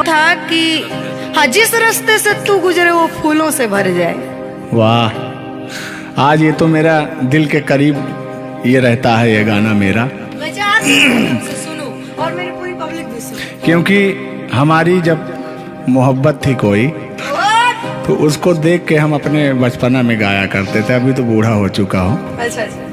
था कि हाँ, जिस रास्ते से तू गुजरे वो फूलों से भर जाए। वाह, आज ये तो मेरा दिल के करीब ये रहता है ये गाना मेरा, मैं चाहती हूँ उसे सुनूं और मेरी पूरी पब्लिक भी सुने। क्योंकि हमारी जब मोहब्बत थी कोई तो उसको देख के हम अपने बचपना में गाया करते थे। अभी तो बूढ़ा हो चुका हूँ। अच्छा अच्छा,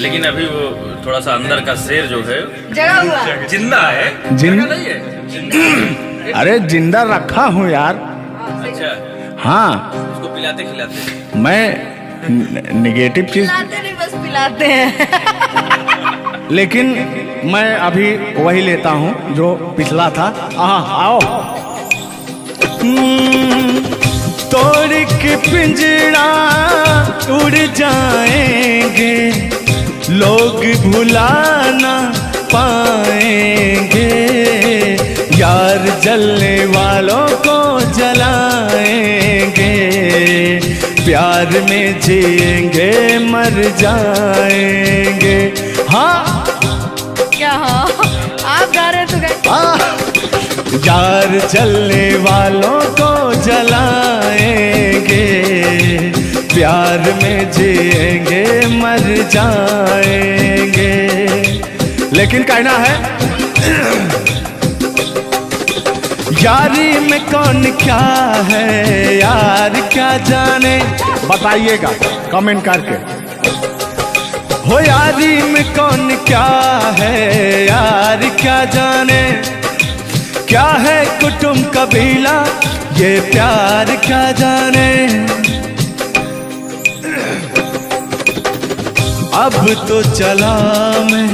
लेकिन अभी वो थोड़ा सा अंदर का शेर जो है जगा हुआ जिंदा है। जिंदा नहीं है? अरे जिंदा रखा हूँ यार। अच्छा, हाँ, उसको पिलाते खिलाते। मैं निगेटिव चीज, पिलाते नहीं बस पिलाते हैं। लेकिन मैं अभी वही लेता हूँ जो पिछला था। आओ। तोड़ के पिंजरा उड़ जाएंगे, लोग भुला ना पाएंगे, यार जलने वालों को जलाएंगे, प्यार में जिएंगे मर जाएंगे। हाँ क्या हाँ, आप गा रहे तो गाइए। यार जलने वालों को जलाएंगे, प्यार में जिएंगे मर जाएंगे। लेकिन कहना है यारी में कौन क्या है यार क्या जाने, बताइएगा कमेंट करके। हो यारी में कौन क्या है यार क्या जाने, क्या है कुटुंब कबीला ये प्यार क्या जाने। अब तो चला मैं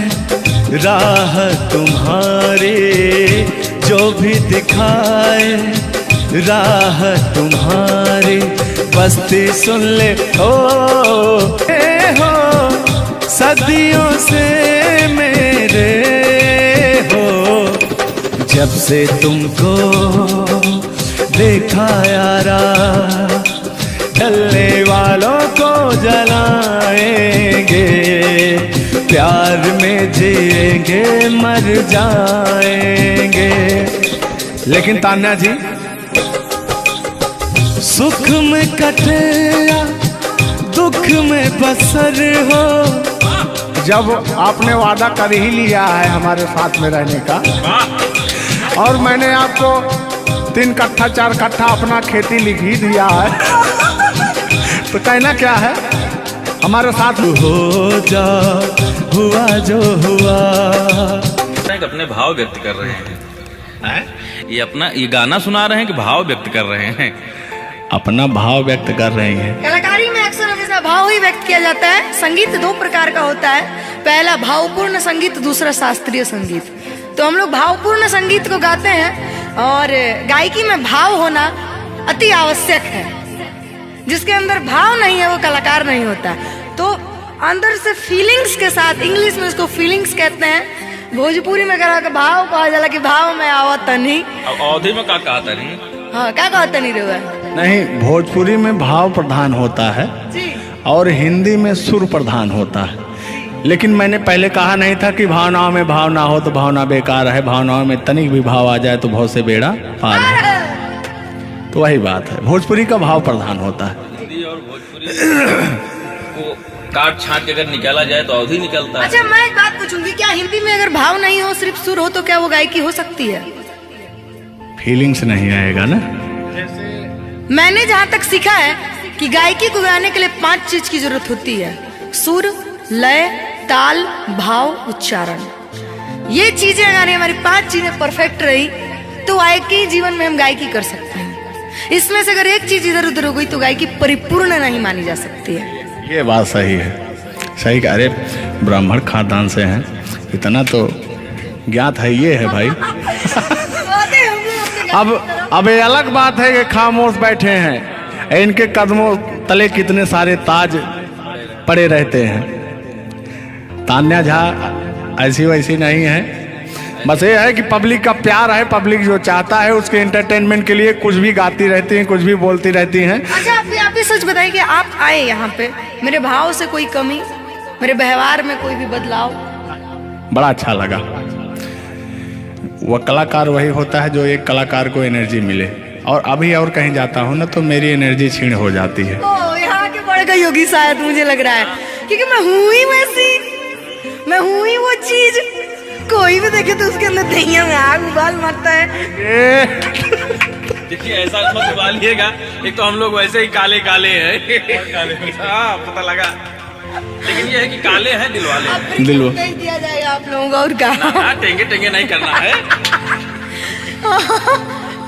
राह तुम्हारे, जो भी दिखाए राह तुम्हारी, बस्ती सुन ले हो सदियों से मेरे हो, जब से तुमको देखा यारा, जलने वालों को जलाएंगे, प्यार में जिएंगे मर जाएंगे। लेकिन तान्या जी, सुख में कटे या दुख में बसर हो, जब आपने वादा कर ही लिया है हमारे साथ में रहने का, और मैंने आपको 3 कट्ठा 4 कट्ठा अपना खेती लिख ही दिया है, तो कहना क्या है हमारे साथ हो जा, हुआ जो हुआ। अपने भाव व्यक्त कर रहे हैं। ये गाना सुना रहे हैं कि भाव व्यक्त कर रहे हैं? अपना भाव व्यक्त कर रहे हैं। कलाकारी में अक्सर हमेशा भाव ही व्यक्त किया जाता है। संगीत 2 प्रकार का होता है, पहला भावपूर्ण संगीत, दूसरा शास्त्रीय संगीत। तो हम लोग भावपूर्ण संगीत को गाते हैं, और गायकी में भाव होना अति आवश्यक है। जिसके अंदर भाव नहीं है वो कलाकार नहीं होता। तो अंदर से फीलिंग्स के साथ, इंग्लिश में इसको फीलिंग्स कहते हैं, भोजपुरी में कहा कि भाव कहा जाला कि भाव में आवत नहीं। अवधि में क्या कहा था नहीं? हाँ, क्या कहता नहीं रहा नहीं, भोजपुरी में भाव प्रधान होता है जी, और हिंदी में सुर प्रधान होता है। लेकिन मैंने पहले कहा नहीं था कि भावनाओं में भाव ना हो तो भावना बेकार है, भावनाओं में तनिक भी भाव आ जाए तो भाव से बेड़ा पार है। तो वही बात है, भोजपुरी का भाव प्रधान होता है। हिंदी और भोजपुरी को काट छाट के अगर निकाला जाए तो अवधि निकलता है। अच्छा, मैं एक बात पूछूंगी, क्या हिंदी में अगर भाव नहीं हो, सिर्फ सुर हो, तो क्या वो गायकी हो सकती है? फीलिंग्स नहीं आएगा ना। मैंने जहाँ तक सीखा है कि गायकी को गाने के लिए 5 चीज की जरूरत होती है: सुर, लय, ताल, भाव, उच्चारण। ये चीजें अगर हमारी 5 चीजें परफेक्ट रही तो गायकी जीवन में हम गायकी कर सकते हैं। इसमें से अगर एक चीज इधर उधर हो गई तो गायकी परिपूर्ण नहीं मानी जा सकती है। ये बात सही है, सही कह रहे। ब्राह्मण खानदान से हैं, इतना तो ज्ञात है ये है भाई। अब ये अलग बात है कि खामोश बैठे हैं, इनके कदमों तले कितने सारे ताज पड़े रहते हैं। तान्या झा ऐसी वैसी नहीं है, बस ये है कि पब्लिक का प्यार है, पब्लिक जो चाहता है उसके एंटरटेनमेंट के लिए कुछ भी गाती रहती हैं, कुछ भी बोलती रहती हैं। अच्छा, आप भी सच बताइए कि आप आए यहाँ पे, मेरे भाव से कोई कमी, मेरे व्यवहार में कोई भी बदलाव? बड़ा अच्छा लगा। वह कलाकार वही होता है जो एक कलाकार को एनर्जी मिले। और अभी और कहीं जाता हूँ ना तो मेरी एनर्जी क्षीण हो जाती है। ओ यहाँ के बढ़ गई होगी शायद, मुझे लग रहा है, क्योंकि मैं हूँ ही वैसी, मैं हूँ ही वो चीज। कोई भी देखे तो उसके अंदर दहिया में आग उबाल मारता है। देखिए ऐसा मत उबालिएगा, एक तो हम लोग वैसे ही काले काले हैं। हाँ पता लगा, लेकिन ये है कि काले हैं दिल वाले। दिल नहीं दिया जाएगा आप लोगों को, और क्या ना टेंगे टेंगे नहीं करना है।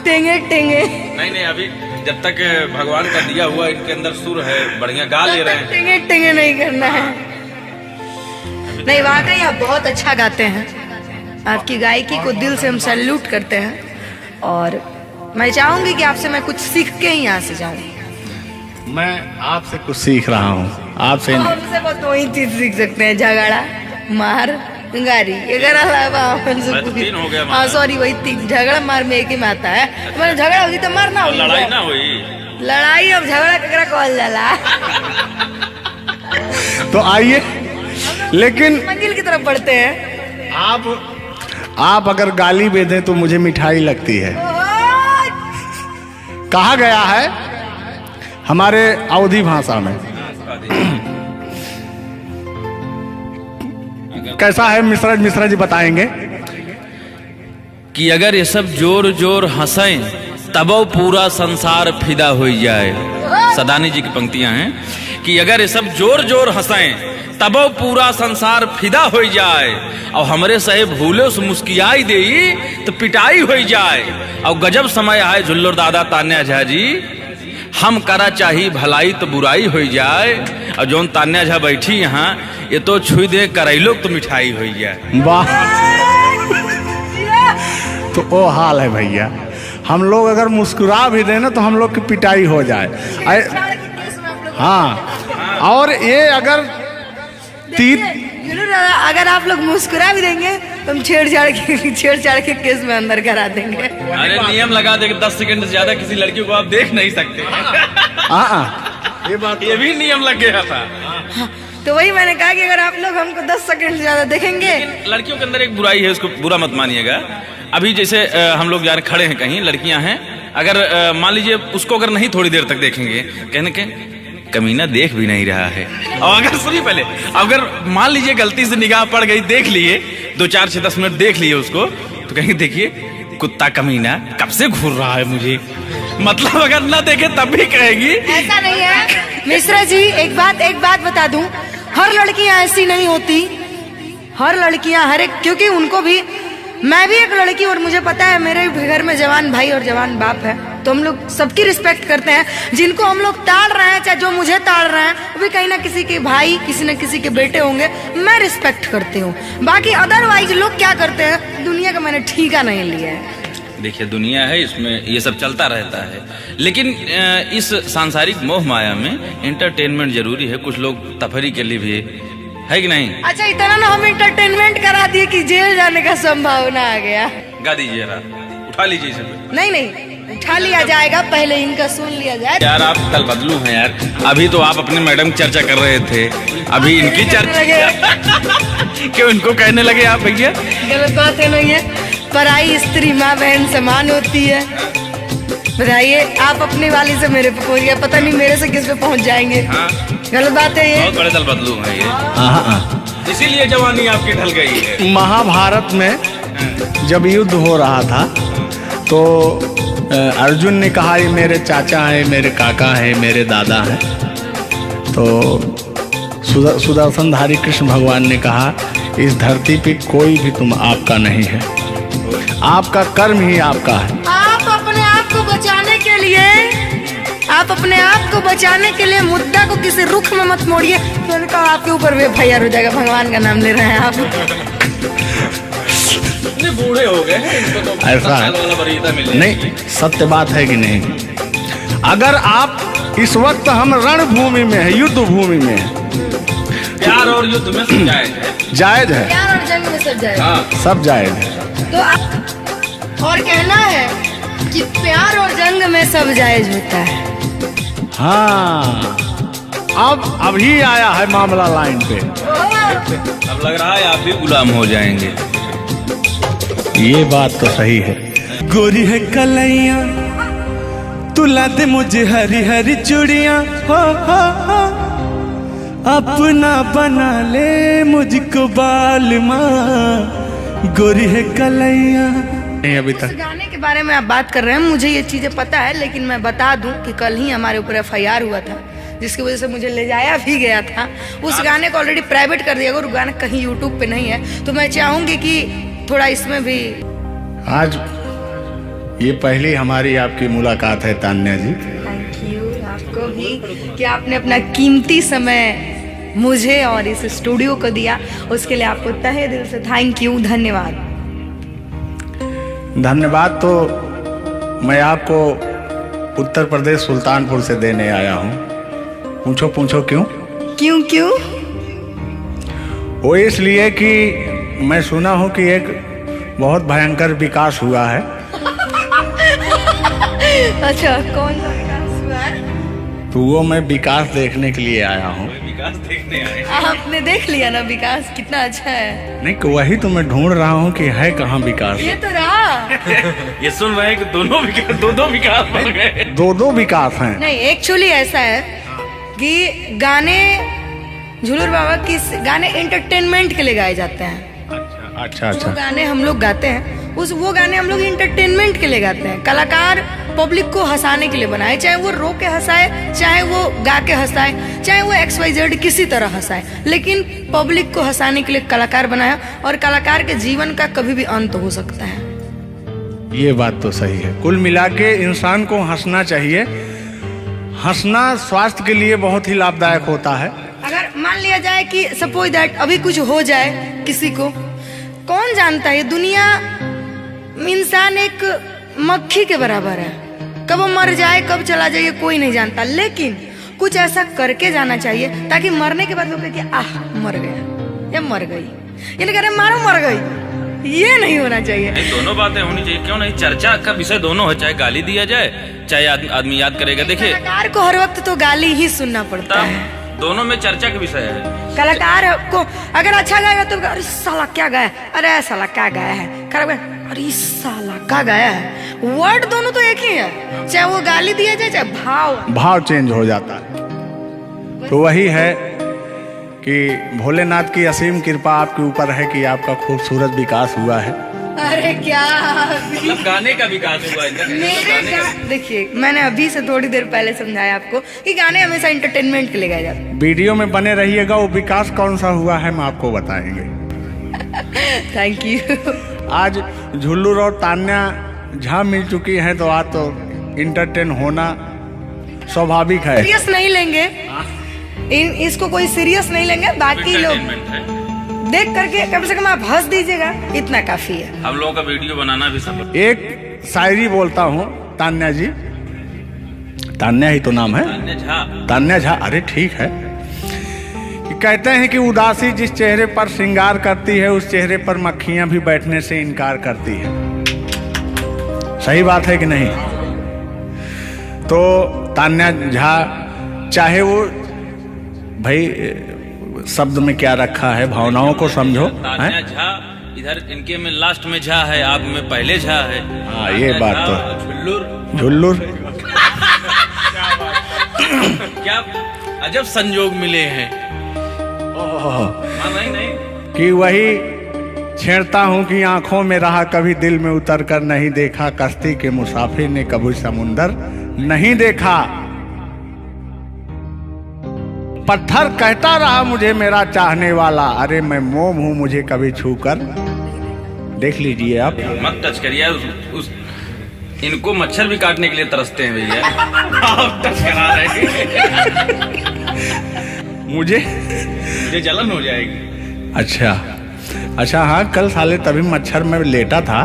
टेंगे टेंगे नहीं अभी जब तक भगवान का दिया हुआ इनके अंदर सुर है, बढ़िया गा ले रहे हैं। टेंगे टेंगे नहीं करना है। नहीं वाकई आप बहुत अच्छा गाते हैं, आपकी गायकी को दिल से हम सैल्यूट करते हैं। और मैं चाहूंगी कि आपसे मैं कुछ सीख के ही यहाँ से जाऊं। मैं आपसे कुछ सीख रहा हूँ, आपसे हमसे बस वही चीज सीख सकते हैं, झगड़ा मार गारी। अगर तीन हो गया। हाँ सॉरी, वही तीन, झगड़ा मार में एक ही में आता है। मतलब झगड़ा होगी तो मारना होगी, लड़ाई ना हुई। लड़ाई अब झगड़ा ककरा कहल जाला। तो आइए, लेकिन मंजिल की तरफ बढ़ते हैं। आप अगर गाली दे दें तो मुझे मिठाई लगती है। कहा गया है हमारे अवधी भाषा में, कैसा है मिश्रा जी बताएंगे कि अगर ये सब जोर जोर हंसें तब पूरा संसार फिदा हो जाए। सदानी जी की पंक्तियां हैं कि अगर ये सब जोर जोर हंसें तब पूरा संसार फिदा हो जाए, और हमरे सहे भूले उस मुस्कियाई दे तो पिटाई हो जाए। और गजब समय आए झुल्लर दादा तान्या झा जी, हम करा चाही भलाई तो बुराई हो जाए। और जोन तान्या झा बैठी यहाँ, ये तो छुई दे करैलो तो मिठाई हो जाए। वाह, तो वो हाल है भैया, हम लोग अगर मुस्कुरा भी दें ना तो हम लोग की पिटाई हो जाए। हाँ, और ये अगर अगर आप लोग मुस्कुरा भी देंगे तो हम छेड़छाड़ के केस में अंदर करा देंगे। अरे नियम लगा दे 10 सेकंड से ज्यादा किसी लड़की को आप देख नहीं सकते। ये भी नियम लग गया था। तो वही मैंने कहा कि अगर आप लोग हमको 10 सेकंड से ज्यादा देखेंगे। लड़कियों के अंदर एक बुराई है, उसको बुरा मत मानिएगा। अभी जैसे हम लोग यार खड़े हैं कहीं, लड़कियां हैं, अगर मान लीजिए उसको अगर नहीं थोड़ी देर तक देखेंगे, कहने के कमीना देख भी नहीं रहा है। और अगर सुनिए पहले, अगर मान लीजिए गलती से निगाह पड़ गई, देख लिए 2 4 6 10 मिनट देख लिए उसको, तो कहेंगे देखिए कुत्ता कमीना कब से घूर रहा है मुझे। मतलब अगर ना देखे तब भी कहेगी। ऐसा नहीं है मिश्रा जी, एक बात बता दूं, हर लड़कियां ऐसी नहीं होती। हर लड़कियां हर एक, क्योंकि उनको भी, मैं भी एक लड़की और मुझे पता है मेरे घर में जवान भाई और जवान बाप है, तो हम लोग सबकी रिस्पेक्ट करते हैं। जिनको हम लोग ताड़ रहे हैं, चाहे जो मुझे ताड़ रहे हैं, वो भी कहीं ना किसी के भाई, किसी न किसी के बेटे होंगे, मैं रिस्पेक्ट करती हूँ। बाकी अदरवाइज लोग क्या करते हैं, दुनिया का मैंने ठीका नहीं लिया है। देखिए दुनिया है, इसमें ये सब चलता रहता है, लेकिन इस सांसारिक मोह माया में एंटरटेनमेंट जरूरी है। कुछ लोग तफरी के लिए भी है कि नहीं। अच्छा, इतना ना हम एंटरटेनमेंट करा दिए कि जेल जाने का संभावना आ गया। गा दीजिए, उठा लीजिए इसे। नहीं उठा लिया जाएगा, पहले इनका सुन लिया जाए। यार आप कल बदलू हैं यार, अभी तो आप अपने मैडम की चर्चा कर रहे थे, अभी इनकी चर्चा क्यों इनको कहने लगे आप भैया? गलत बात है नहीं है, पराई स्त्री माँ बहन समान होती है। बताइए, आप अपने वाली से मेरे पे पहुंच गए, पता नहीं मेरे से किस पे पहुंच जाएंगे। हाँ। गलत बात है ये। बहुत बड़े दल बदलू हैं ये, इसीलिए जवानी आपकी ढल गई है। महाभारत में जब युद्ध हो रहा था तो अर्जुन ने कहा ये मेरे चाचा हैं, मेरे काका हैं, मेरे दादा हैं। तो सुदर्शनधारी कृष्ण भगवान ने कहा इस धरती पे कोई भी तुम आपका नहीं है, आपका कर्म ही आपका है। आप अपने आप को बचाने के लिए, आप अपने आप को बचाने के लिए मुद्दा को किसी रुख में मत मोड़िए, तो उनका आपके ऊपर भी FIR हो जाएगा। भगवान का नाम ले रहे हैं आप। बूढ़े हो गए हैं, इनको तो ऐसा है नहीं, सत्य बात है कि नहीं। अगर आप इस वक्त हम रणभूमि में है, युद्ध भूमि में है, प्यार और युद्ध में सब जायज है। जायज है, प्यार और जंग में सब जायज। हाँ। सब जायज है। तो और कहना है कि प्यार और जंग में सब जायज होता है। हाँ, अब अभी आया है मामला लाइन पे। अब लग रहा है आप भी गुलाम हो जाएंगे। ये बात तो सही है। गोरी है कलैया तुला दे मुझे हरी हरी चूड़ियां हो, अपना बना ले मुझको बाल माँ, गोरी है कलैया। नहीं अभी इस तक गाने के बारे में आप बात कर रहे हैं, मुझे ये चीजें पता है, लेकिन मैं बता दूं कि कल ही हमारे ऊपर FIR हुआ था, जिसकी वजह से मुझे ले जाया भी गया था। उस गाने को ऑलरेडी प्राइवेट कर दिया गया, और गाना कहीं यूट्यूब पे नहीं है। तो मैं चाहूंगी कि थोड़ा इसमें भी। आज ये पहली हमारी आपकी मुलाकात है तान्या जी। थैंक यू आपको भी कि आपने अपना कीमती समय मुझे और इस स्टूडियो को दिया, उसके लिए आपको तहे दिल से थैंक यू, धन्यवाद। धन्यवाद तो मैं आपको उत्तर प्रदेश सुल्तानपुर से देने आया हूँ। पूछो पूछो क्यों? क्यों क्यों? वो इसलिए कि मैं सुना हूँ कि एक बहुत भयंकर विकास हुआ है। अच्छा, कौन सा विकास हुआ है? तो वो मैं विकास देखने के लिए आया हूँ। विकास देखने आए। आपने देख लिया ना विकास कितना अच्छा है? नहीं, वही तो मैं ढूंढ रहा हूँ कि है कहाँ विकास। ये तो रहा। ये सुन रहे हैं कि दोनों विकास, दो विकास बन गए। दो विकास हैं। नहीं, एक्चुअली ऐसा है कि गाने झूलूर बाबा की गाने एंटरटेनमेंट के लिए गाए जाते हैं। अच्छा जो गाने हम लोग गाते हैं वो गाने हम लोग इंटरटेनमेंट के लिए गाते हैं। कलाकार पब्लिक को हंसाने के लिए बनाए, चाहे वो रो के हंसाए, चाहे वो गा के हंसाए, चाहे वो XYZ किसी तरह हंसाए, लेकिन पब्लिक को हंसाने के लिए कलाकार बनाया। और कलाकार के जीवन का कभी भी अंत हो सकता है। ये बात तो सही है। कुल मिला के इंसान को हंसना चाहिए। हंसना स्वास्थ्य के लिए बहुत ही लाभदायक होता है। अगर मान लिया जाए कि सपोज दैट अभी कुछ हो जाए किसी को, कौन जानता है? दुनिया इंसान एक मक्खी के बराबर है, कब वो मर जाए कब चला जाए कोई नहीं जानता, लेकिन कुछ ऐसा करके जाना चाहिए ताकि मरने के बाद लोग कहे कि आह मर गया या मर गई, ये नहीं कह रहे मारो मर गई, ये नहीं होना चाहिए। दोनों बातें होनी चाहिए, क्यों नहीं? चर्चा का विषय दोनों है, चाहे गाली दिया जाए चाहे आदमी याद करेगा। देखिए, कलाकार को हर वक्त तो गाली ही सुनना पड़ता है, दोनों में चर्चा का विषय है। कलाकार को अगर अच्छा गाएगा तो अरे साला क्या गाया, अरे साला क्या गाया है, खराब गाया, अरे साला क्या गाया है। वर्ड दोनों तो एक ही है, चाहे वो गाली दिया जाए चाहे भाव चेंज हो जाता है। तो वही है कि भोलेनाथ की असीम कृपा आपके ऊपर है कि आपका खूबसूरत विकास हुआ है। अरे क्या मतलब गाने का विकास हुआ है। देखिए, मैंने अभी से थोड़ी देर पहले समझाया आपको कि गाने हमेशा एंटरटेनमेंट के लिए गाए जाते हैं। वीडियो में बने रहिएगा, वो विकास कौन सा हुआ है हम आपको बताएंगे। Thank you. आज झुल्लूर और तान्या झा मिल चुकी हैं, तो आज तो इंटरटेन होना स्वाभाविक है। सीरियस नहीं लेंगे, इसको कोई सीरियस नहीं लेंगे। बाकी लोग देख करके कम से कम आप हंस दीजिएगा, इतना काफी है। हम लोगों का वीडियो बनाना भी सब। एक शायरी बोलता हूँ तान्या जी, तान्या ही तो नाम है, तान्या झा। अरे ठीक है। कि कहते हैं कि उदासी जिस चेहरे पर श्रृंगार करती है, उस चेहरे पर मक्खियां भी बैठने से इनकार करती है। सही बात है कि नहीं? तो तान्या झा, चाहे वो भाई शब्द में क्या रखा है, भावनाओं को समझो। तान्या झा इधर इनके में लास्ट में झा है, आप में पहले झा है। हाँ, ये बात तो झुल्लुर क्या अजब संजोग मिले हैं। नहीं कि वही छेड़ता हूँ कि आंखों में रहा कभी दिल में उतर कर नहीं देखा, कश्ती के मुसाफिर ने कभी समुंदर नहीं देखा। पत्थर कहता रहा मुझे मेरा चाहने वाला, अरे मैं मोम हूँ मुझे कभी छूकर देख लीजिए आप। मत टच करिए उस इनको मच्छर भी काटने के लिए तरसते हैं भैया। आप टच करा रहे हैं। मुझे जलन हो जाएगी। अच्छा हाँ, कल साले तभी मच्छर में लेटा था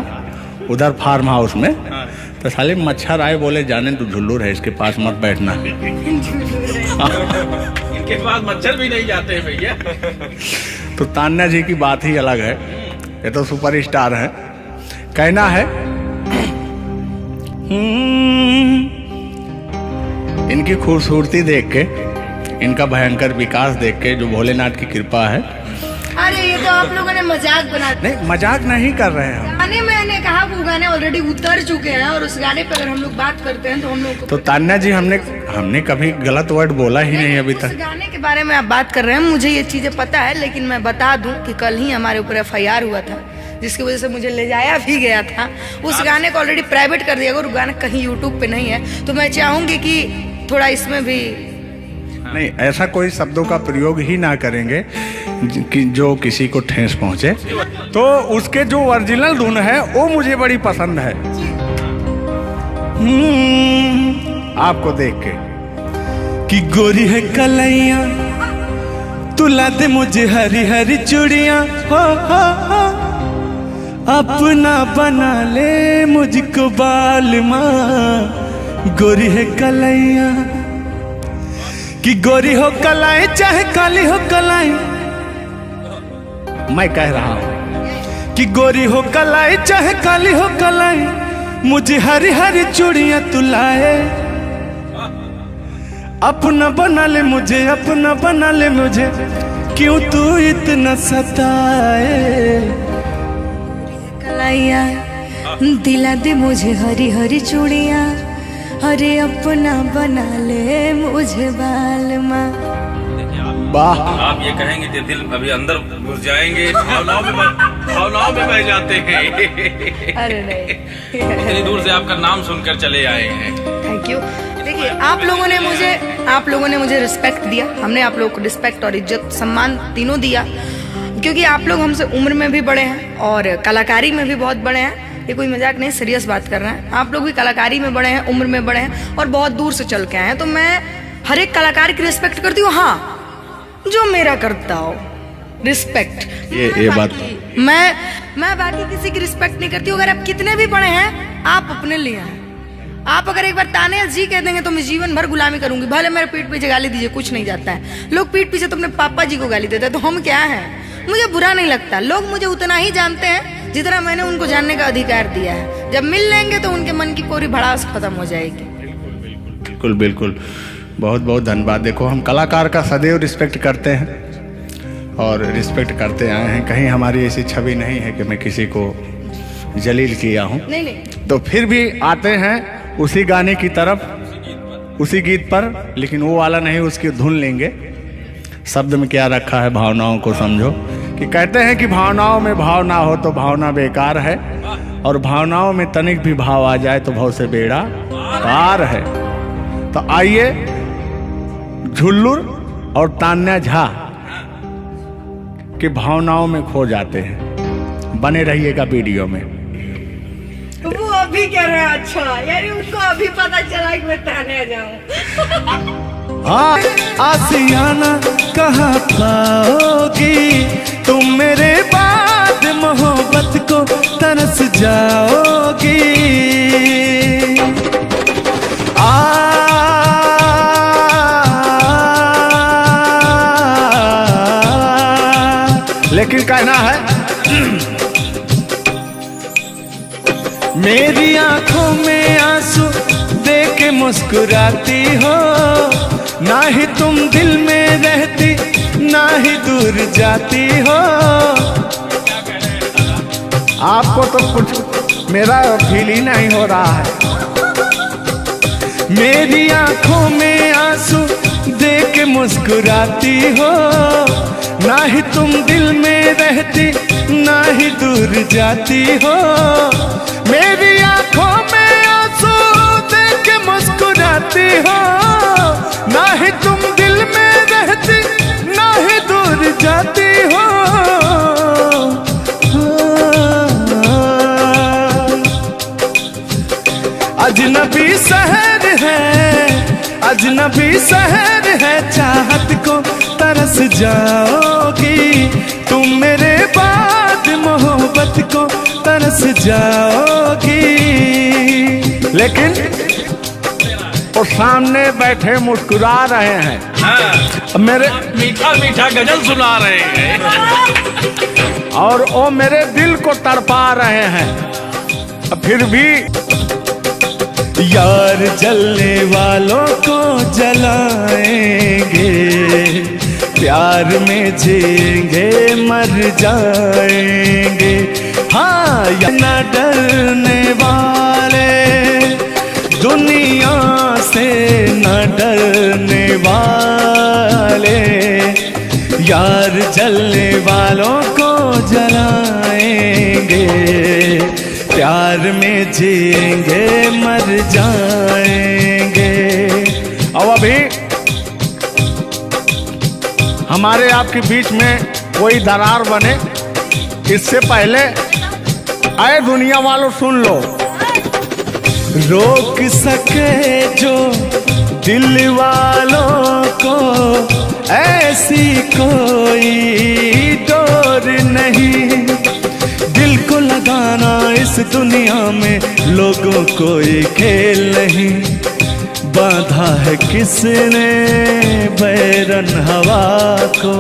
उधर फार्म हाउस में। हाँ। तो साले मच्छर आए, बोले जाने तू झुल्लूर है, इसके पास मत बैठना। इनके पास मच्छर भी नहीं जाते हैं भैया। तो तान्या जी की बात ही अलग है, ये तो सुपरस्टार है। कहना है इनकी खूबसूरती देख के, इनका भयंकर विकास देख के, जो भोलेनाथ की कृपा है। अरे ये तो आप लोगों ने मजाक बना दिया। नहीं, मजाक नहीं कर रहे हैं हम। गाने मैंने कहा वो गाने ऑलरेडी उतर चुके हैं और उस गाने पे अगर हम लोग बात करते हैं तो हम लोग तो तान्या जी, हमने कभी गलत वर्ड बोला ही नहीं अभी उस तक। गाने के बारे में आप बात कर रहे हैं, मुझे ये चीजें पता है, लेकिन मैं बता दूं कि कल ही हमारे ऊपर FIR हुआ था, जिसकी वजह से मुझे ले जाया भी गया था। उस गाने को ऑलरेडी प्राइवेट कर दिया गया और गाना कहीं YouTube पे नहीं है। तो मैं चाहूंगी कि थोड़ा इसमें भी नहीं, ऐसा कोई शब्दों का प्रयोग ही ना करेंगे कि जो किसी को ठेस पहुंचे। तो उसके जो ओरिजिनल धुन है वो मुझे बड़ी पसंद है। आपको देख के कि गोरी है कलैया तुला दे मुझे हरी हरी चूड़ियां हो अपना बना ले मुझको बाल माँ। गोरी है कलैया कि गोरी हो कलाई चाहे काली हो कलाई, मैं कह रहा हूं कि गोरी हो कलाई चाहे काली हो कलाई, मुझे हरी हरी चूड़ियां तुलाए अपना बना ले मुझे, अपना बना ले मुझे, क्यों तू इतना सताए। कलाइया दिला दे मुझे हरी हरी चूड़ियां, अरे अपना बना ले मुझे बाल माँ। वाह, आप ये कहेंगे कि दिल अभी अंदर घुस जाएंगे, भावनाओं में बह जाते हैं। अरे नहीं, इतनी दूर से आपका नाम सुनकर चले आए हैं। Thank you. देखिए, आप लोगों ने मुझे रिस्पेक्ट दिया, हमने आप लोगों को रिस्पेक्ट और इज्जत सम्मान तीनों दिया, क्योंकि आप लोग हमसे उम्र में भी बड़े हैं और कलाकारी में भी बहुत बड़े हैं। ये कोई मजाक नहीं, सीरियस बात कर रहे हैं। आप लोग भी कलाकारी में बड़े हैं, उम्र में बड़े हैं और बहुत दूर से चल के आए हैं। तो मैं हर एक कलाकार की रिस्पेक्ट करती हूँ, हाँ, जो मेरा करता हो रिस्पेक्ट। ये बात मैं बाकी किसी की रिस्पेक्ट नहीं करती हूँ। अगर आप कितने भी बड़े हैं, आप अपने लिए हैं। आप अगर एक बार ताने जी कह देंगे तो मैं जीवन भर गुलामी करूंगी, भले मेरे पीठ पीछे गाली दीजिए, कुछ नहीं जाता है। लोग पीठ पीछे तो अपने पापा जी को गाली देते हैं, तो हम क्या हैं? मुझे बुरा नहीं लगता। लोग मुझे उतना ही जानते हैं जितना मैंने उनको जानने का अधिकार दिया है। जब मिल लेंगे तो उनके मन की पूरी भड़ास खत्म हो जाएगी। बिल्कुल बिल्कुल, बहुत बहुत धन्यवाद। देखो, हम कलाकार का सदैव रिस्पेक्ट करते हैं और रिस्पेक्ट करते आए हैं। कहीं हमारी ऐसी छवि नहीं है कि मैं किसी को जलील किया हूँ। नहीं। तो फिर भी आते हैं उसी गाने की तरफ, उसी गीत पर, लेकिन वो वाला नहीं, उसकी धुन लेंगे। शब्द में क्या रखा है, भावनाओं को समझो। कि कहते हैं कि भावनाओं में भाव ना हो तो भावना बेकार है, और भावनाओं में तनिक भी भाव आ जाए तो भाव से बेड़ा पार है। तो आइए, झुल्लुर और तान्या झा की भावनाओं में खो जाते हैं। बने रहिएगा वीडियो में। वो अभी कह रहे हैं, अच्छा यानी उनको अभी पता चला कि मैं तान्या जाऊं। हाँ, आसियाना कहाँ पाओगी तुम मेरे बाद, मोहब्बत को तरस जाओगी। लेकिन कहना है मेरी आंखों में आंसू देख के मुस्कुराती हो, ना ही तुम दिल में रहती ना ही दूर जाती हो। आपको तो कुछ मेरा फील ही नहीं हो रहा है। मेरी आंखों में आंसू देख के मुस्कुराती हो, ना ही तुम दिल में रहती ना ही दूर जाती हो। मेरी आंखों में आंसू देख के मुस्कुराती हो, ना ही तुम दिल में रहती ना ही दूर जाती हो। अजनबी शहर है, अजनबी शहर है, चाहत को तरस जाओगी तुम मेरे बाद, मोहब्बत को तरस जाओगी। लेकिन वो सामने बैठे मुस्कुरा रहे हैं। हाँ, मेरे मीठा मीठा गजल सुना रहे हैं और वो मेरे दिल को तड़पा रहे हैं। फिर भी यार जलने वालों को जलाएंगे, प्यार में जिएंगे मर जाएंगे। हाँ, या न डरने वाले, दुनिया से न डरने वाले, यार जलने वालों को जलाएंगे, प्यार में जिएंगे मर जाएंगे। अब अभी हमारे आपके बीच में कोई दरार बने, इससे पहले आए दुनिया वालों सुन लो। रोक सके जो दिल वालों को ऐसी कोई डोर नहीं, दिल को लगाना इस दुनिया में लोगों कोई खेल नहीं। बांधा है किसने बैरन हवा को,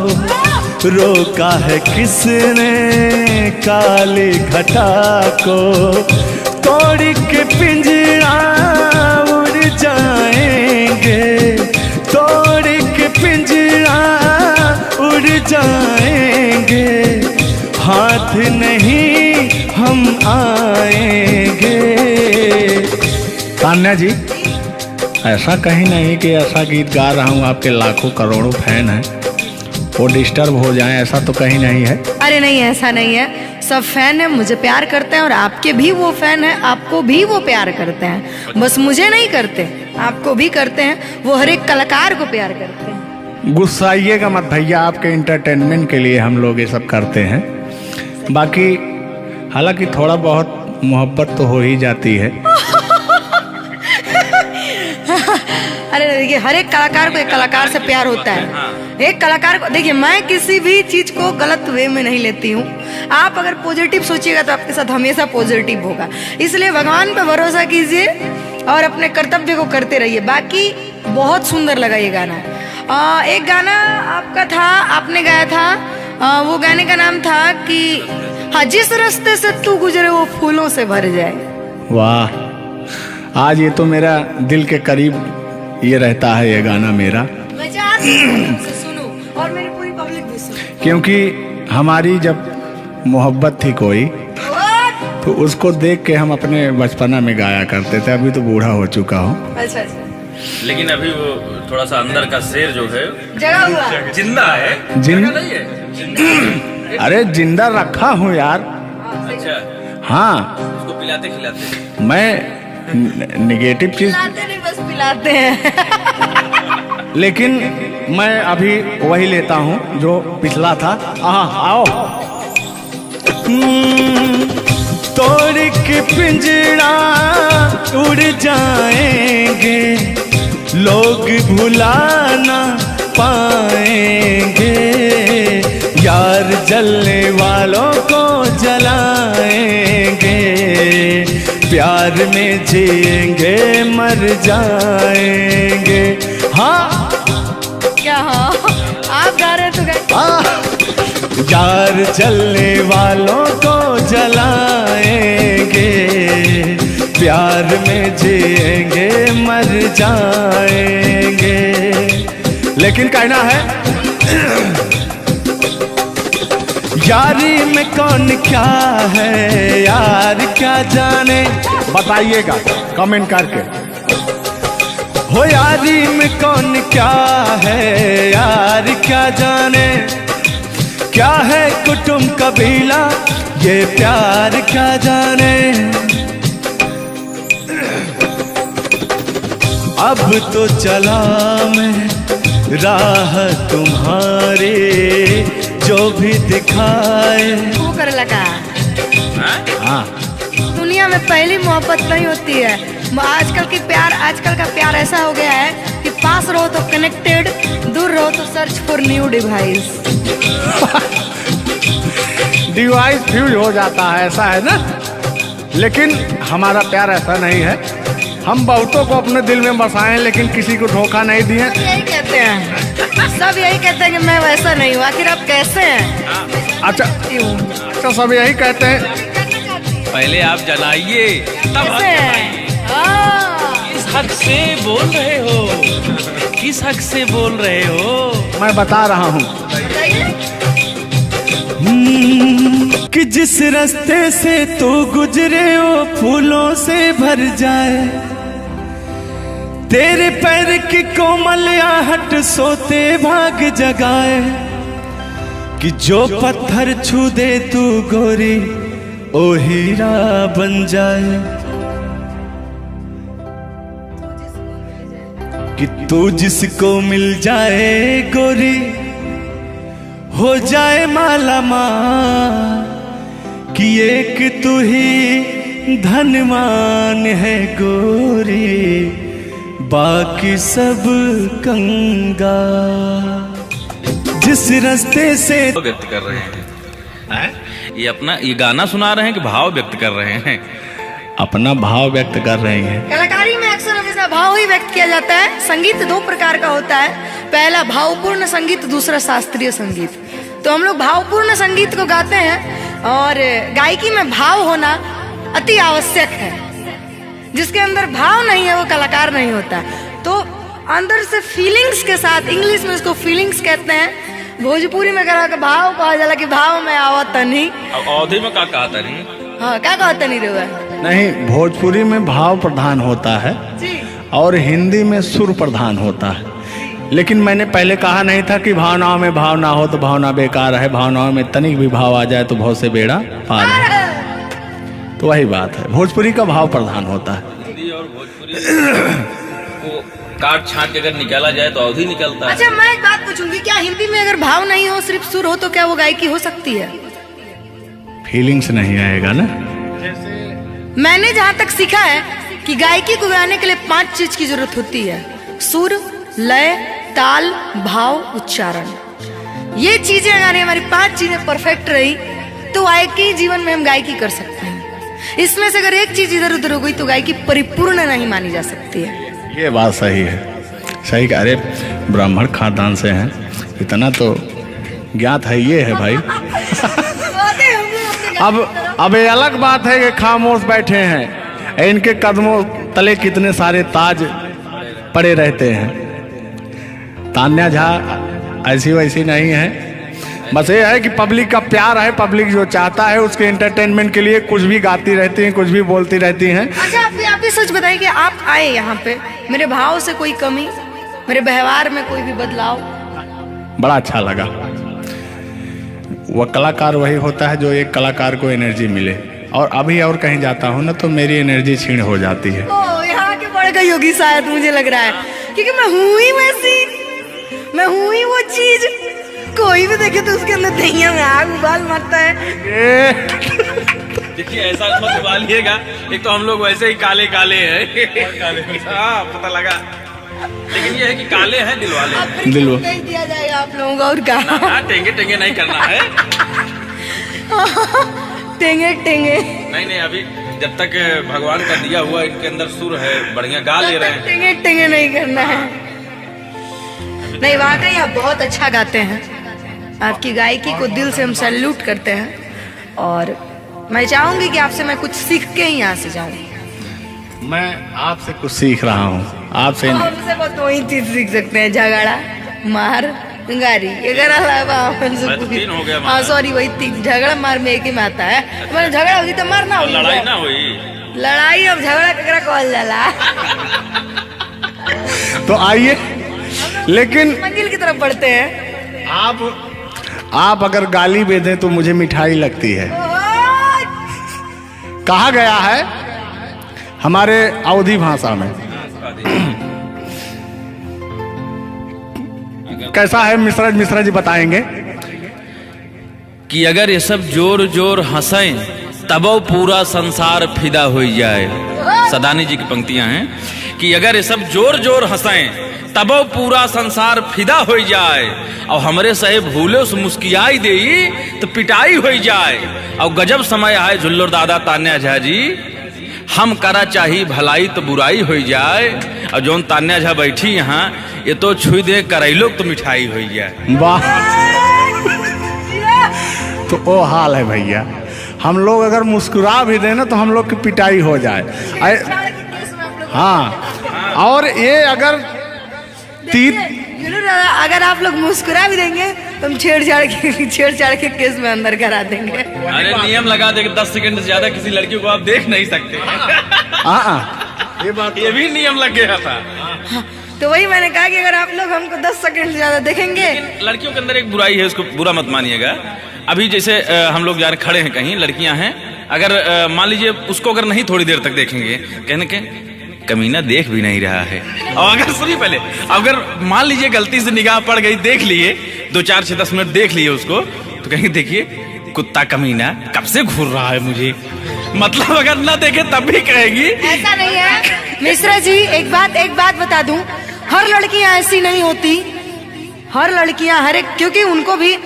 रोका है किसने काली घटा को, तोड़ के पिंजरा उड़ जाएंगे, तोड़ के पिंजरा उड़ जाएंगे, हाथ नहीं हम आएंगे। तान्या जी, ऐसा कहीं नहीं कि ऐसा गीत गा रहा हूँ आपके लाखों करोड़ों फैन हैं वो डिस्टर्ब हो जाएं, ऐसा तो कहीं नहीं है। अरे नहीं, ऐसा नहीं है। सब फैन है, मुझे प्यार करते हैं, और आपके भी वो फैन है, आपको भी वो प्यार करते हैं। बस मुझे नहीं करते, आपको भी करते हैं। वो हर एक कलाकार को प्यार करते हैं। गुस्साइएगा मत भैया, आपके इंटरटेनमेंट के लिए हम लोग ये सब करते हैं। बाकी हालांकि थोड़ा बहुत मोहब्बत तो हो ही जाती है। अरे देखिए, हर एक कलाकार को एक कलाकार से प्यार होता है। एक कलाकार को देखिए, मैं किसी भी चीज को गलत वे में नहीं लेती हूँ। आप अगर पॉजिटिव सोचिएगा तो आपके साथ हमेशा पॉजिटिव होगा। इसलिए भगवान पे भरोसा कीजिए और अपने कर्तव्य को करते रहिए। बाकी बहुत सुंदर लगा ये गाना। एक गाना आपका था, आपने गाया था, वो गाने का नाम था कि हाँ, जिस रास्ते से तू गुजरे वो फूलों से भर जाए। वाह, आज ये तो मेरा दिल के करीब ये रहता है ये गाना मेरा, मैं चाहती हूँ उसे सुनो और मेरी पूरी पब्लिक भी सुने। क्योंकि हमारी जब मोहब्बत थी कोई तो उसको देख के हम अपने बचपना में गाया करते थे। अभी तो बूढ़ा हो चुका हूँ। अच्छा अच्छा, लेकिन अभी वो थोड़ा सा अंदर का शेर जो है जगह हुआ जिंदा है। जिन नहीं है, अरे जिंदा रखा हूँ यार। अच्छा, हाँ, उसको पिलाते खिलाते। मैं निगेटिव चीज, पिलाते नहीं, बस पिलाते हैं। लेकिन मैं अभी वही लेता हूँ जो पिछला था। आओ। तोड़ के पिंजरा उड़ जाएंगे, लोग भुला ना पाएंगे, यार जलने वालों को जलाएंगे, प्यार में जिएंगे मर जाएंगे। हाँ क्या? हाँ, आप गा रहे तो गाइए। यार जलने वालों को जलाएंगे, प्यार में जिएंगे मर जाएंगे। लेकिन कहना है यारी में कौन क्या है यार क्या जाने, बताइएगा कमेंट करके। हो यारी में कौन क्या है यार क्या जाने, क्या है कुटुंब कबीला ये प्यार क्या जाने। अब तो चला मैं राह तुम्हारे, जो भी दिखाए वो कर लगा। हाँ, दुनिया में पहली मोहब्बत नहीं होती है। आजकल का प्यार ऐसा हो गया है कि पास रहो तो कनेक्टेड, दूर रहो तो search for new device. Device fuse हो जाता है, ऐसा है ना। लेकिन हमारा प्यार ऐसा नहीं है। हम बहुतों को अपने दिल में बसाएं लेकिन किसी को धोखा नहीं दिए। यही कहते हैं, सब यही कहते हैं कि मैं वैसा नहीं हूँ। आखिर आप कैसे हैं? अच्छा, सब यही कहते हैं। पहले आप जलाइए तब कैसे हैं? हक से बोल रहे हो? किस हक से बोल रहे हो? मैं बता रहा हूँ कि जिस रास्ते से तू गुजरे वो फूलों से भर जाए, तेरे पैर की कोमल आहट सोते भाग जगाए, कि जो पत्थर छू दे तू गोरी ओ हीरा बन जाए, कि तू जिसको मिल जाए गोरी हो जाए माला माल, कि एक तू ही धनवान है गोरी बाकी सब कंगाल। जिस रास्ते से व्यक्त कर रहे हैं, ये अपना ये गाना सुना रहे हैं कि भाव व्यक्त कर रहे हैं? अपना भाव व्यक्त कर रहे हैं। कलाकारी में अक्सर हमेशा भाव ही व्यक्त किया जाता है। संगीत दो प्रकार का होता है, पहला भावपूर्ण संगीत, दूसरा शास्त्रीय संगीत। तो हम लोग भावपूर्ण संगीत को गाते हैं और गायकी में भाव होना अति आवश्यक है। जिसके अंदर भाव नहीं है वो कलाकार नहीं होता। तो अंदर से फीलिंग्स के साथ, इंग्लिश में इसको फीलिंग्स कहते हैं, भोजपुरी में भाव कहा जाला कि भाव में आवत नहीं। अब अवधि में क्या कहा था नहीं? हाँ, क्या कहता नहीं रहा नहीं, भोजपुरी में भाव प्रधान होता है जी, और हिंदी में सुर प्रधान होता है। लेकिन मैंने पहले कहा नहीं था कि भावनाओं में भाव ना हो तो भावना बेकार है, भावनाओं में तनिक भी भाव आ जाए तो बहुत से बेड़ा पार है। तो वही बात है, भोजपुरी का भाव प्रधान होता है। हिंदी और भोजपुरी को काट छाट के अगर निकाला जाए तो अवधि निकलता है। अच्छा, मैं एक बात पूछूंगी, क्या हिंदी में अगर भाव नहीं हो, सिर्फ सुर हो, तो क्या वो गायकी हो सकती है? फीलिंग्स नहीं आएगा ना। मैंने जहाँ तक सीखा है कि गायकी को गाने के लिए 5 चीज की जरूरत होती है: सुर, लय, ताल, भाव, उच्चारण। ये चीजें अगर हमारी 5 चीजें परफेक्ट रही तो गायकी जीवन में हम गायकी कर सकते हैं। इसमें से अगर एक चीज इधर उधर हो गई तो गायकी परिपूर्ण नहीं मानी जा सकती है। ये बात सही है, सही कह। अरे ब्राह्मण खानदान से हैं, इतना तो ज्ञात है। ये है भाई। अब ये अलग बात है कि खामोश बैठे हैं, इनके कदमों तले कितने सारे ताज पड़े रहते हैं। तान्या झा ऐसी वैसी नहीं है, बस ये है कि पब्लिक का प्यार है, पब्लिक जो चाहता है उसके एंटरटेनमेंट के लिए कुछ भी गाती रहती हैं, कुछ भी बोलती रहती हैं। अच्छा, आप भी सच बताइए कि आप आए यहाँ पे, मेरे भाव से कोई कमी, मेरे व्यवहार में कोई भी बदलाव? बड़ा अच्छा लगा। वह कलाकार वही होता है जो एक कलाकार को एनर्जी मिले, और अभी और कहीं जाता हूँ ना तो मेरी एनर्जी क्षीण हो जाती है। ओ, यहाँ के बढ़ गई होगी शायद, मुझे लग रहा है, क्योंकि मैं हूँ ही वैसी, मैं हूँ ही वो चीज। कोई भी देखे तो उसके अंदर दहिया में आग उबाल मारता है। देखिए, ऐसा मत उबालिएगा, एक तो हम लोग वैसे ही काले काले हैं। हाँ, पता लगा। लेकिन ये है कि काले हैं दिल वाले। दिल नहीं दिया जाएगा आप लोगों का, और क्या? ना, टेंगे टेंगे नहीं करना है। टेंगे टेंगे नहीं, अभी जब तक भगवान का दिया हुआ इनके अंदर सुर है, बढ़िया गा ले रहे हैं। टेंगे टेंगे नहीं करना है। नहीं, वाकई आप बहुत अच्छा गाते हैं। आपकी गायकी को दिल से हम सैल्यूट करते हैं, और मैं चाहूंगी कि आपसे मैं कुछ सीख के ही यहाँ से जाऊँ। मैं आपसे कुछ सीख रहा हूँ, आपसे हमसे बस वही चीज सीख सकते हैं: झगड़ा, मार, गारी। अगर अलावा मैं तो 3 हो गया। हाँ, सॉरी, वही 3। झगड़ा मार में एक ही में आता है। मतलब झगड़ा होगी तो मारना होगी, लड़ाई ना हुई। लड़ाई अब झगड़ा ककरा कहल जाला। तो आइए, लेकिन मंजिल की तरफ बढ़ते हैं। आप अगर गाली दे दें तो मुझे मिठाई लगती है। कहा गया है हमारे अवधी भाषा में, कैसा है मिश्रा जी बताएंगे कि अगर ये सब जोर जोर हंसें तब पूरा संसार फिदा हो जाए। सदानी जी की पंक्तियां हैं कि अगर ये सब जोर जोर हंसें तब पूरा संसार फिदा हो जाए, और हमरे सहे भूले उस मुस्कियाई दे तो पिटाई हो जाए। और गजब समय आए झुल्लर दादा तान्या झा जी, हम करा चाही भलाई तो बुराई हो जाए। और जोन तान्या झा बैठी यहाँ, ये तो छुई दे करैलो तो मिठाई हो जाए। वाह, तो वो हाल है भैया। हम लोग अगर मुस्कुरा भी दें ना तो हम लोग की पिटाई हो जाए। हाँ, और ये अगर जुलूर दादा, अगर आप लोग मुस्कुरा भी देंगे तो हम छेड़छाड़ के केस में अंदर करा देंगे। अरे नियम लगा दे 10 सेकंड से ज्यादा किसी लड़की को आप देख नहीं सकते। ये भी नियम लग गया था। तो वही मैंने कहा कि अगर आप लोग हमको 10 सेकंड से ज्यादा देखेंगे। लड़कियों के अंदर एक बुराई है, उसको बुरा मत मानिएगा। अभी जैसे हम लोग यार खड़े हैं कहीं, लड़कियां हैं, अगर मान लीजिए उसको अगर नहीं थोड़ी देर तक देखेंगे, कहने के कमीना देख भी नहीं रहा है। और अगर सुनिए पहले, अगर मान लीजिए गलती से निगाह पड़ गई, देख लिए 2 4 6 10 मिनट देख लिए उसको, तो कहेंगे देखिए कुत्ता कमीना कब से घूर रहा है मुझे। मतलब अगर ना देखे तब भी कहेगी। ऐसा नहीं है मिश्रा जी, एक बात बता दूं, हर लड़कियां ऐसी नहीं होती। हर लड़कियां हर एक, क्योंकि उनको भी,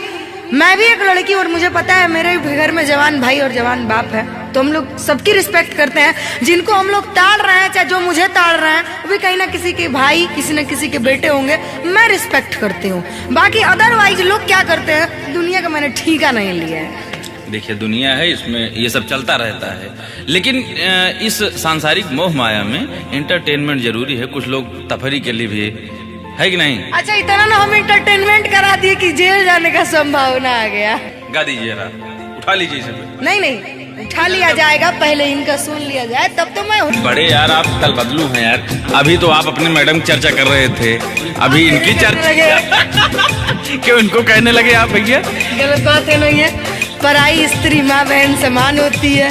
मैं भी एक लड़की और मुझे पता है मेरे घर में जवान भाई और जवान बाप है, तो हम लोग सबकी रिस्पेक्ट करते हैं। जिनको हम लोग ताड़ रहे हैं, चाहे जो मुझे ताड़ रहे हैं, वो भी कहीं ना किसी के भाई, किसी न किसी के बेटे होंगे, मैं रिस्पेक्ट करती हूँ। बाकी अदरवाइज लोग क्या करते हैं, दुनिया का मैंने ठीका नहीं लिया है। देखिए दुनिया है, इसमें ये सब चलता रहता है, लेकिन इस सांसारिक मोह माया में एंटरटेनमेंट जरूरी है। कुछ लोग तफरी के लिए भी है कि नहीं। अच्छा, इतना ना हम एंटरटेनमेंट करा दिए कि जेल जाने का संभावना आ गया। गा दीजिए, उठा लीजिए इसे। नहीं उठा लिया जाएगा, पहले इनका सुन लिया जाए तब तो मैं। बड़े यार आप कल बदलू हैं यार। अभी तो आप अपने मैडम की चर्चा कर रहे थे, अभी इनकी चर्चा क्यों इनको कहने लगे आप भैया? गलत बात है नहीं है, पराई स्त्री माँ बहन समान होती है।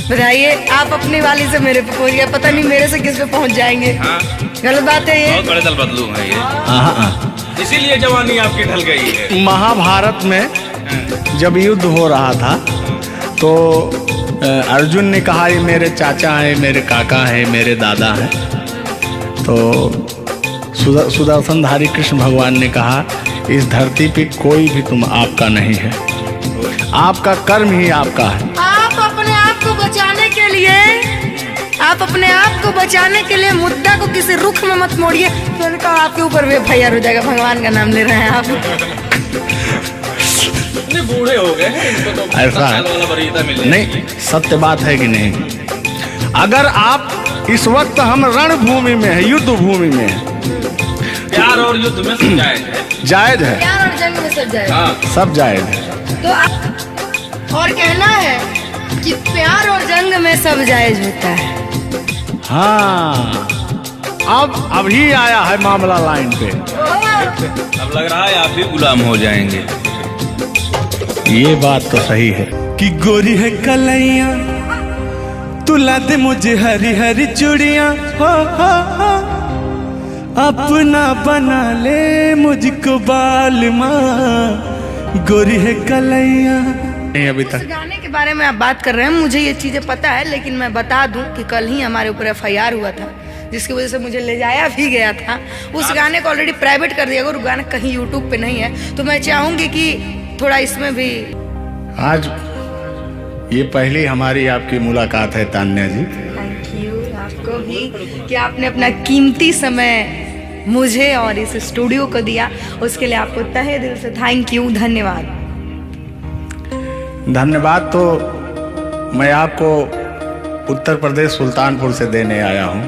बताइए, आप अपने वाली से मेरे पे पहुंच गए, पता नहीं मेरे से किस पे पहुंच जाएंगे। हाँ। गलत बात है ये। बहुत बड़े दल बदलू हैं ये, इसीलिए जवानी आपकी ढल गई है। महाभारत में जब युद्ध हो रहा था तो अर्जुन ने कहा ये मेरे चाचा हैं, मेरे काका हैं, मेरे दादा हैं। तो सुदर्शनधारी कृष्ण भगवान ने कहा इस धरती पे कोई भी तुम आपका नहीं है, आपका कर्म ही आपका है। आप अपने आप को बचाने के लिए, आप अपने आप को बचाने के लिए मुद्दा को किसी रुख में मत मोड़िए। तो उनका आपके ऊपर भी FIR हो जाएगा। भगवान का नाम ले रहे हैं आप। बूढ़े हो गए हैं, इनको तो ऐसा है नहीं, सत्य बात है कि नहीं। अगर आप इस वक्त हम रणभूमि में है, युद्ध भूमि में है, प्यार और युद्ध में सब जायज है। जायज है, प्यार और जंग में सब जाएगा। हाँ। सब जायज है। तो और कहना है कि प्यार और जंग में सब जायज होता है। हाँ, अब अभी आया है मामला लाइन पे। अब लग रहा है आप भी गुलाम हो जाएंगे। ये बात तो सही है कि गोरी है कलैया तुला दे मुझे हरी हरी चूड़ियां, हो अपना बना ले मुझको बाल माँ, गोरी है कलैया। नहीं अभी तक गाने के बारे में आप बात कर रहे हैं, मुझे ये चीजें पता है, लेकिन मैं बता दूं कि कल ही हमारे ऊपर FIR हुआ था, जिसकी वजह से मुझे ले जाया भी गया था। उस गाने को ऑलरेडी प्राइवेट कर दिया, अगर वो गाना कहीं यूट्यूब पे नहीं है तो मैं चाहूंगी कि थोड़ा इसमें भी। आज ये पहली हमारी आपकी मुलाकात है तान्या जी। थैंक यू आपको भी कि आपने अपना कीमती समय मुझे और इस स्टूडियो को दिया, उसके लिए आपको तहे दिल से थैंक यू, धन्यवाद। धन्यवाद तो मैं आपको उत्तर प्रदेश सुल्तानपुर से देने आया हूँ।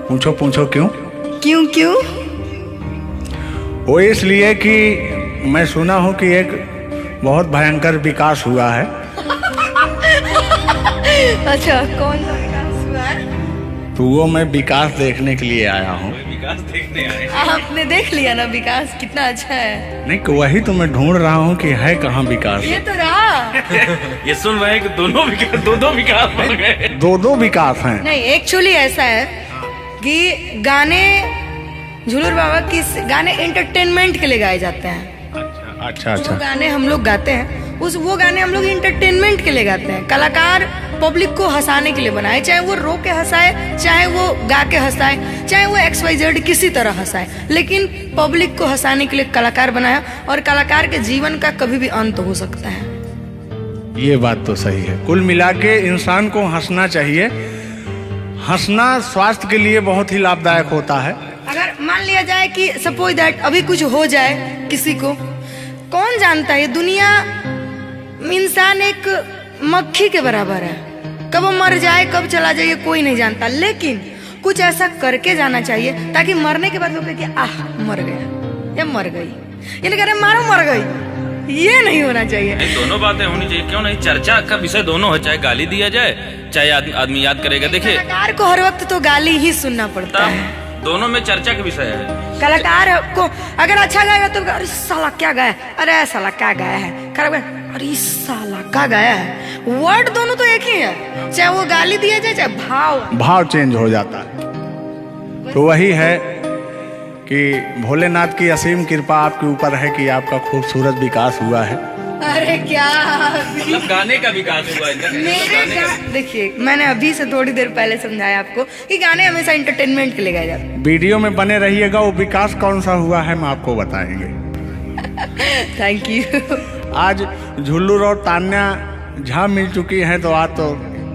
पूछो क्यों? क्यों? वो इसलिए कि मैं सुना हूँ कि एक बहुत भयंकर विकास हुआ है। अच्छा, कौन सा विकास हुआ है? तो वो मैं विकास देखने के लिए आया हूँ। विकास देखने आए। आपने देख लिया ना विकास कितना अच्छा है? नहीं, वही तो मैं ढूंढ रहा हूँ कि है कहाँ विकास। ये तो रहा। ये सुन रहे हैं कि दो विकास हो गए। दो विकास हैं। नहीं, एक्चुअली ऐसा है कि गाने झूलूर बाबा की गाने एंटरटेनमेंट के लिए गाए जाते हैं। अच्छा जो गाने हम लोग गाते हैं वो गाने हम लोग इंटरटेनमेंट के लिए गाते हैं। कलाकार पब्लिक को हंसाने के लिए बनाए, चाहे वो रो के हंसाए, चाहे वो गा के हंसाए, चाहे वो XYZ किसी तरह हंसाए, लेकिन पब्लिक को हंसाने के लिए कलाकार बनाया। और कलाकार के जीवन का कभी भी अंत हो सकता है। ये बात तो सही है। कुल मिला के इंसान को हंसना चाहिए। हंसना स्वास्थ्य के लिए बहुत ही लाभदायक होता है। अगर मान लिया जाए कि सपोज दैट अभी कुछ हो जाए किसी को, कौन जानता है? दुनिया इंसान एक मक्खी के बराबर है, कब वो मर जाए कब चला जाए कोई नहीं जानता। लेकिन कुछ ऐसा करके जाना चाहिए ताकि मरने के बाद लोग कहे कि आह मर गया या मर गई, ये नहीं कह रहे मारो मर गई, ये नहीं होना चाहिए। दोनों बातें होनी चाहिए, क्यों नहीं? चर्चा का विषय दोनों है, चाहे गाली दिया जाए चाहे आदमी याद करेगा। देखिए कलाकार को हर वक्त तो गाली ही सुनना पड़ता है, दोनों में चर्चा का विषय है। कलाकार को अगर अच्छा गाएगा तो अरे साला क्या गाया, अरे साला क्या गाया है, खराब गाया, अरे साला क्या गाया है। वर्ड दोनों तो एक ही है, चाहे वो गाली दिया जाए चाहे भाव चेंज हो जाता है। तो वही है कि भोलेनाथ की असीम कृपा आपके ऊपर है कि आपका खूबसूरत विकास हुआ है। अरे क्या मतलब गाने का विकास हुआ है। देखिए मैंने अभी से थोड़ी देर पहले समझाया आपको कि गाने हमेशा एंटरटेनमेंट के लिए गाए जाते हैं। वीडियो में बने रहिएगा, वो विकास कौन सा हुआ है हम आपको बताएंगे। Thank you. आज झुल्लू और तान्या झा मिल चुकी हैं तो आज तो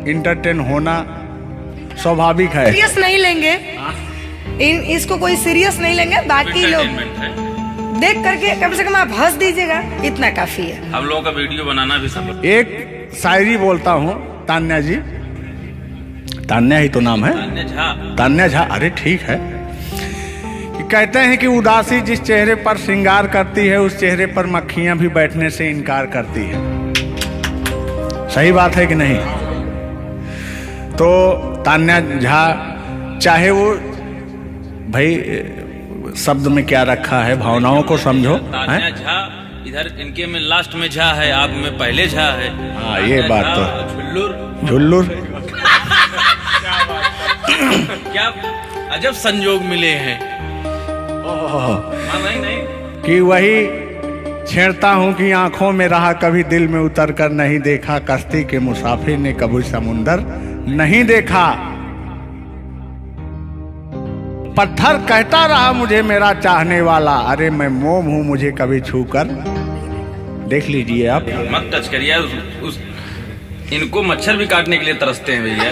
इंटरटेन होना स्वाभाविक है। सीरियस नहीं लेंगे, इसको कोई सीरियस नहीं लेंगे, बाकी लोग देख करके कम से कम आप हंस दीजिएगा, इतना काफी है। हम लोगों का वीडियो बनाना भी सब। एक शायरी बोलता हूँ तान्या जी, तान्या ही तो नाम है, तान्या झा। अरे ठीक है। कि कहते हैं कि उदासी जिस चेहरे पर श्रृंगार करती है उस चेहरे पर मक्खियां भी बैठने से इनकार करती है। सही बात है कि नहीं? तो तान्या झा चाहे वो भाई शब्द में क्या रखा है, भावनाओं को समझो। तान्या झा इधर इनके में लास्ट में झा है, आप में पहले झा है। हाँ ये बात तो झुल्लुर क्या अजब संजोग मिले हैं। नहीं कि वही छेड़ता हूँ कि आंखों में रहा कभी दिल में उतर कर नहीं देखा, कश्ती के मुसाफिर ने कभी समुंदर नहीं देखा। पत्थर कहता रहा मुझे मेरा चाहने वाला, अरे मैं मोम हूं मुझे कभी छूकर देख लीजिए आप। मत टच करिए इनको, मच्छर भी काटने के लिए तरसते हैं भैया।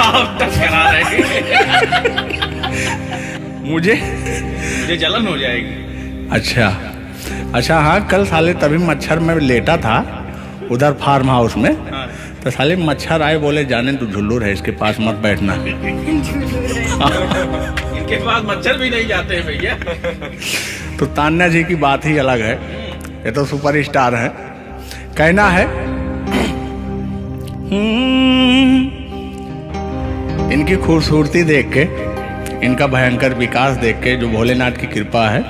आप टच करा रहे हैं। मुझे जलन हो जाएगी। अच्छा हाँ, कल साले तभी मच्छर में लेटा था उधर फार्म हाउस में। हाँ। तो साले मच्छर आए, बोले जाने तू झुल्लू है, इसके पास मत बैठना। इनके पास मच्छर भी नहीं जाते हैं भैया। तो तान्या जी की बात ही अलग है, ये तो सुपरस्टार है। कहना है इनकी खूबसूरती देख के, इनका भयंकर विकास देख के, जो भोलेनाथ की कृपा है।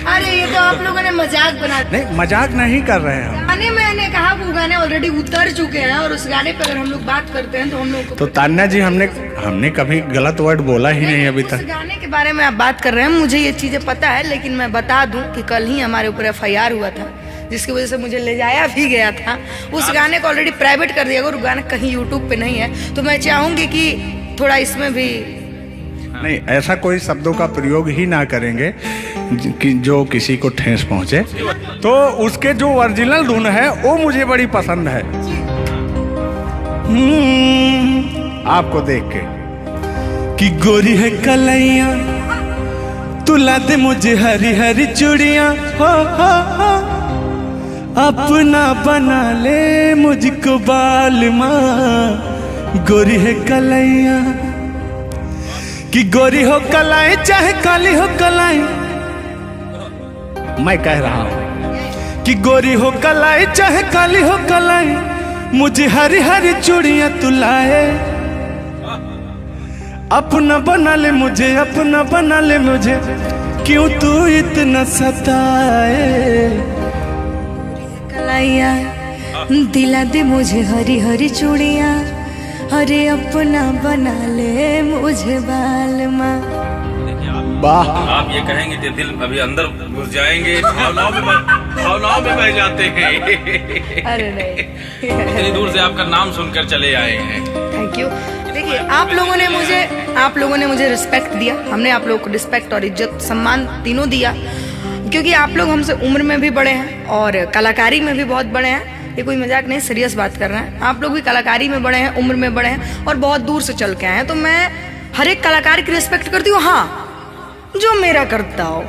अरे ये तो आप लोगों ने मजाक बना दिया। नहीं मजाक नहीं कर रहे हैं। गाने मैंने कहा वो गाने ऑलरेडी उतर चुके हैं और उस गाने पे अगर हम लोग बात करते हैं तो हम लोग तो तान्या जी हमने कभी गलत वर्ड बोला ही नहीं अभी तक। उस गाने के बारे में आप बात कर रहे हैं, मुझे ये चीजें पता है, लेकिन मैं बता दूं कि कल ही हमारे ऊपर FIR हुआ था जिसकी वजह से मुझे ले जाया भी गया था। उस गाने को ऑलरेडी प्राइवेट कर दिया, और गाना कहीं YouTube पे नहीं है। तो मैं चाहूंगी कि थोड़ा इसमें भी नहीं, ऐसा कोई शब्दों का प्रयोग ही ना करेंगे कि जो किसी को ठेस पहुंचे। तो उसके जो ओरिजिनल धुन है वो मुझे बड़ी पसंद है। आपको देख के कि गोरी है कलैया तुला दे मुझे हरी हरी चूड़ियां, हो अपना बना ले मुझको बाल माँ। गोरी है कलैया कि गोरी हो कलाई चाहे काली हो कलाई, मैं कह रहा हूं कि गोरी हो कलाई चाहे काली हो कलाई, मुझे हरी हरी चूड़ियां तुलाए, अपना बना ले मुझे, अपना बना ले मुझे, क्यों तू इतना सताए। कलाइया दिला दे मुझे हरी हरी चूड़ियां, अरे अपना बना ले मुझे बाल माँ। वाह, आप ये कहेंगे कि दिल अभी अंदर घुस जाएंगे, भावनाओं में बह जाते हैं। अरे नहीं, इतनी दूर से आपका नाम सुनकर चले आए हैं। Thank you. देखिए आप लोगों ने मुझे रिस्पेक्ट दिया, हमने आप लोगों को रिस्पेक्ट और इज्जत सम्मान तीनों दिया, क्योंकि आप लोग हमसे उम्र में भी बड़े हैं और कलाकारी में भी बहुत बड़े हैं। ये कोई मजाक नहीं, सीरियस बात कर रहे हैं। आप लोग भी कलाकारी में बड़े हैं, उम्र में बड़े हैं और बहुत दूर से चल के आए हैं। तो मैं हर एक कलाकार की रिस्पेक्ट करती हूँ, हाँ जो मेरा करता हो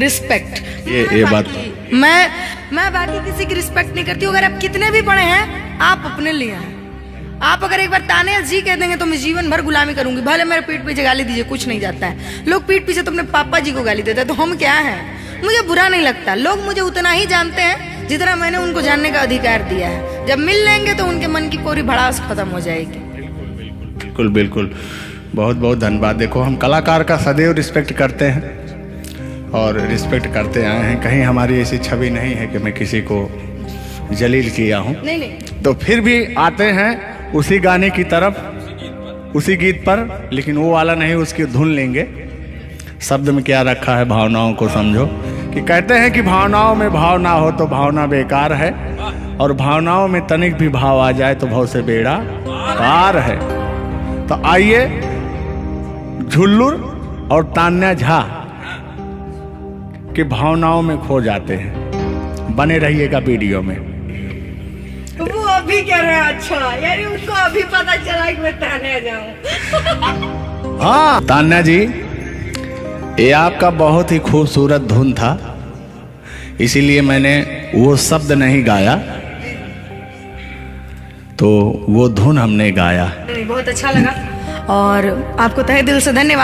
रिस्पेक्ट। ये बात मैं बाकी किसी की रिस्पेक्ट नहीं करती हूँ। अगर आप कितने भी बड़े हैं, आप अपने लिए हैं, आप अगर एक बार ताने जी कह देंगे तो मैं जीवन भर गुलामी करूंगी, भले मेरे पीठ पीछे गाली दीजिए, कुछ नहीं जाता है। लोग पीठ पीछे तो अपने पापा जी को गाली देते हैं, तो हम क्या हैं? मुझे बुरा नहीं लगता। लोग मुझे उतना ही जानते हैं जितना मैंने उनको जानने का अधिकार दिया है। जब मिल लेंगे तो उनके मन की पूरी भड़ास खत्म हो जाएगी। बिल्कुल बिल्कुल, बहुत बहुत धन्यवाद। देखो, हम कलाकार का सदैव रिस्पेक्ट करते हैं और रिस्पेक्ट करते आए हैं। कहीं हमारी ऐसी छवि नहीं है कि मैं किसी को जलील किया हूँ। नहीं नहीं, तो फिर भी आते हैं उसी गाने की तरफ, उसी गीत पर, लेकिन वो वाला नहीं, उसकी धुन लेंगे। शब्द में क्या रखा है, भावनाओं को समझो। कि कहते हैं कि भावनाओं में भाव ना हो तो भावना बेकार है, और भावनाओं में तनिक भी भाव आ जाए तो भाव से बेड़ा पार है। तो आइए, झुल्लुर और तान्या झा की भावनाओं में खो जाते हैं। बने रहिएगा वीडियो में। वो अभी कह रहे हैं अच्छा, यानी उनको अभी पता चला कि मैं तान्या जाऊं। हाँ तान्या जी, ये आपका बहुत ही खूबसूरत धुन था, इसीलिए मैंने वो शब्द नहीं गाया, तो वो धुन हमने गाया। बहुत अच्छा लगा और आपको तहे दिल से धन्यवाद।